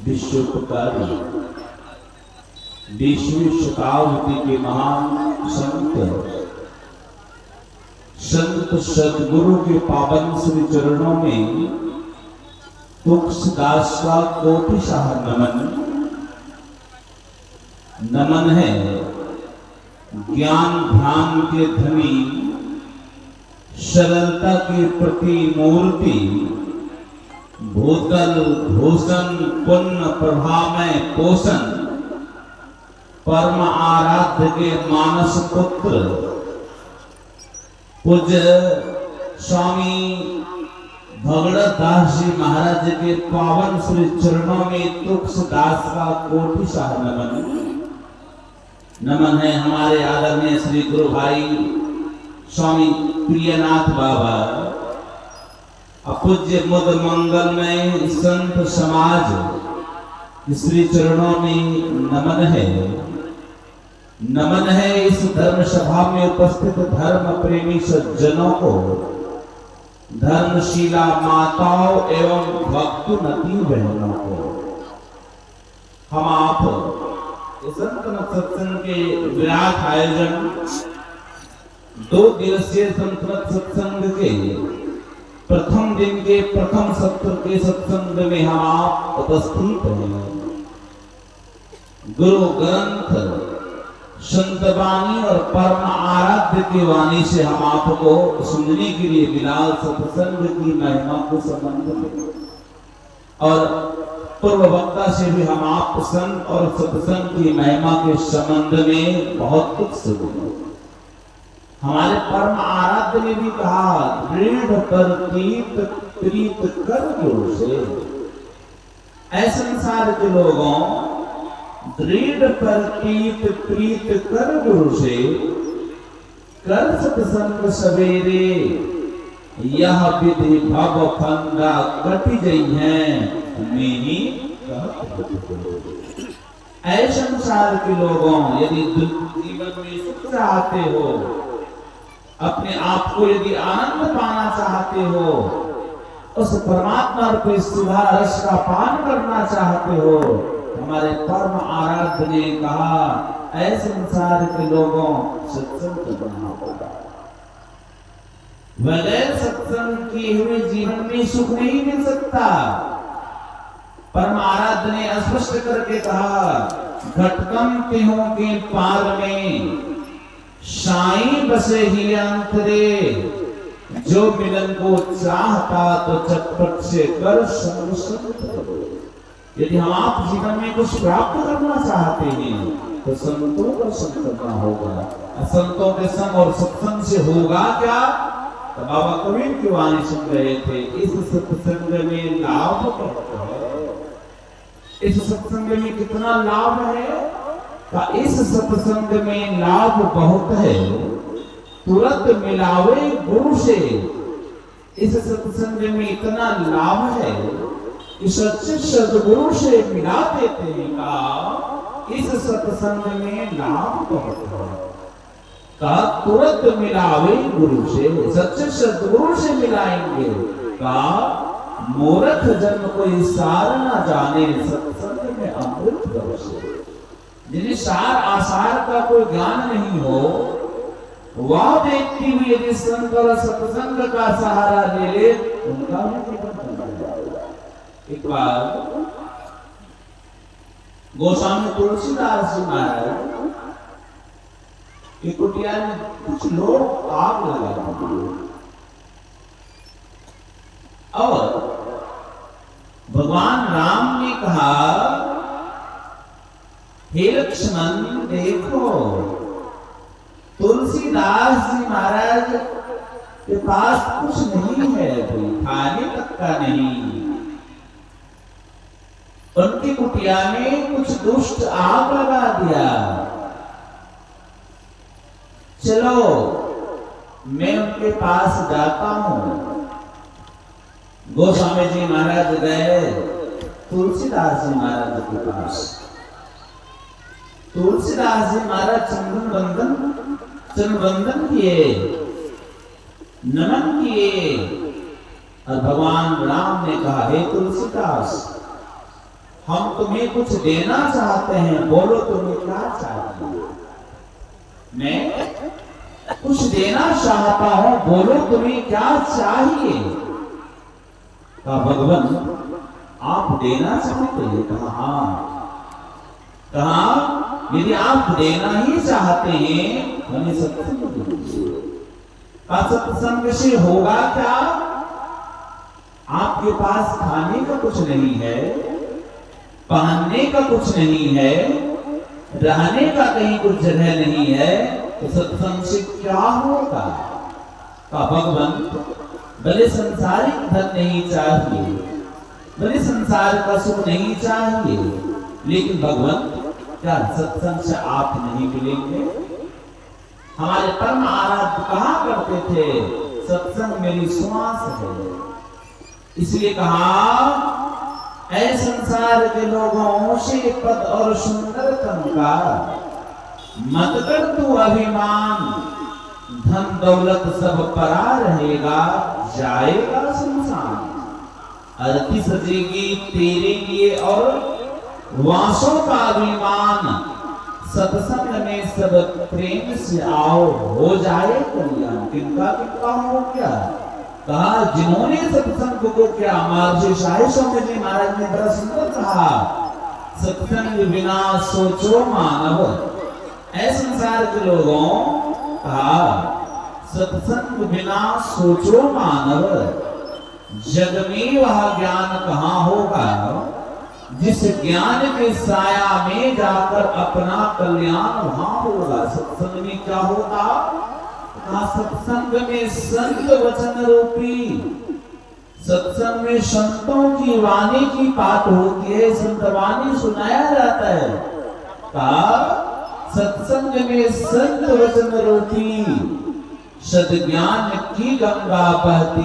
विश्वोपकारी बीसवीं शताब्दी के महान संत सदगुरु के पावन श्री चरणों में तुलसीदास का कोटिशाह नमन है। ज्ञान ध्यान के धनी, सरलता की प्रतिमूर्ति, भूतल भूषण पुण्य प्रभामय पोषण, परम आराध्य के मानस पुत्र पूज्य स्वामी भगवत दास जी महाराज के पावन श्री चरणों में तुलसीदास का कोटिशाह नमन है। हमारे आदरणीय श्री गुरु भाई स्वामी प्रियनाथ बाबा, पूज्य मुद मंगल में संत समाज श्री चरणों में नमन है। नमन है इस धर्म सभा में उपस्थित धर्म प्रेमी सज्जनों को, धर्मशीला माताओं एवं भक्तुनती बहनों को। हम आप संत सत्संग के विराट आयोजन 2 दिवसीय संत सत्संग के प्रथम दिन के प्रथम सत्र के सत्संग में हम आप उपस्थित हैं। गुरु ग्रंथ संत वाणी और परम आराध्य की वाणी से हम आपको सुनने के लिए बिलाल सत्संग की महिमा को संबंध और पूर्व वक्ता से भी हम आप संत और सत्संग की महिमा के संबंध में बहुत कुछ सुने। हमारे परम आराध्य ने भी कहा, दृढ़ प्रतीत प्रीत कर गुरु से। ऐसे संसार के लोगों, दृढ़ प्रतीत प्रीत कर गुरु से, कर सत्संग सवेरे, यह विधि भव फंदा कटी गई है मेरी। ऐसे संसार के लोगों, यदि जीवन में सुख चाहते हो, अपने आप को यदि आनंद पाना चाहते हो, उस परमात्मा रूपी सुधा रस का पान करना चाहते हो, हमारे परम आराध्य ने कहा, ऐसे संसार के लोगों सत्संग करना होगा। बगैर सत्संग किए हुए जीवन में सुख नहीं मिल सकता। परम आराध्य ने स्पष्ट करके कहा, घटकम तिहों के पार में साईं बसे ही अंतरे, जो मिलन को चाहता तो चटपट से कर संग। यदि हम आप जीवन में कुछ प्राप्त करना चाहते हैं तो संतों का संग करना होगा। संतों के संग और सत्संग से होगा क्या? तो बाबा कबीर की वाणी सुन रहे थे, इस सत्संग में लाभ बहुत है। इस सत्संग में कितना लाभ है? इस सत्संग में लाभ बहुत है, तुरंत मिलावे गुरु से। इस सत्संग में इतना लाभ है कि सच्चे सदगुरु से मिला देते हैं। का इस सत्संग में लाभ बहुत है, का तुरंत मिलावे गुरु से, सच्चे सदगुरु से मिलाएंगे। का मूर्ख जन्म कोई सार ना जाने, सत्संग में अमृत बरसे। जिन्हें सार आसार का कोई ज्ञान नहीं हो, वह व्यक्ति भी यदि संत और सत्संग का सहारा ले ले, उनका भी जीवन बन जाएगा। एक बार गोस्वामी तुलसीदास जी महाराज की कुटिया में कुछ लोग आग लगा दिए और भगवान राम ने कहा, हे लक्ष्मण देखो, तुलसीदास जी महाराज के पास कुछ नहीं है, खाने तक का नहीं। उनकी कुटिया में कुछ दुष्ट आग लगा दिया। चलो मैं उनके पास जाता हूं। गोस्वामी जी महाराज गए तुलसीदास जी महाराज के पास। तुलसीदास जी महाराज चंदन वंदन किए, नमन किए, और भगवान राम ने कहा, हे तुलसीदास, हम तुम्हें कुछ देना चाहते हैं, बोलो तुम्हें क्या चाहिए। मैं कुछ देना चाहता हूं, बोलो तुम्हें क्या चाहिए। कहा, भगवान आप देना चाहते हैं? कहा हाँ। कहा, यदि आप देना ही चाहते हैं हमें सत्संग दीजिए। सत्संग से होगा क्या? आपके पास खाने का कुछ नहीं है, पहनने का कुछ नहीं है, रहने का कहीं कुछ जगह नहीं है, तो सत्संग से क्या होगा? का भगवान भले संसारिक धन नहीं चाहिए, भले संसार का सुख नहीं चाहिए, लेकिन भगवान क्या सत्संग से आप नहीं मिलेंगे? हमारे परम आराध्य कहा करते थे, सत्संग मेरी श्वास है। इसलिए कहा, ऐ संसार के लोगों से पद और सुंदर तन का मत कर तू अभिमान, धन दौलत सब परा रहेगा, जाएगा संसार। अरती सजेगी तेरे लिए और वासों का अभिमान, सत्संग में सब प्रेम से आओ, हो जाए कल्याण। किनका किनका हो क्या? कहा, जिन्होंने सत्संग को क्या, महर्षि शाही स्वामी जी महाराज ने बड़ा सुंदर कहा, सत्संग बिना सोचो मानव। ऐ संसार के लोगों, कहा सत्संग बिना सोचो मानव, जग में वह ज्ञान कहाँ होगा, जिस ज्ञान के साया में जाकर अपना कल्याण वहां होगा। सत्संग में क्या होगा? सत्संग में संत वचन रूपी, सत्संग में संतों की वाणी की बात होती है, संत वाणी सुनाया जाता है। कहा, सत्संग में संत वचन रूपी सद ज्ञान की गंगा बहती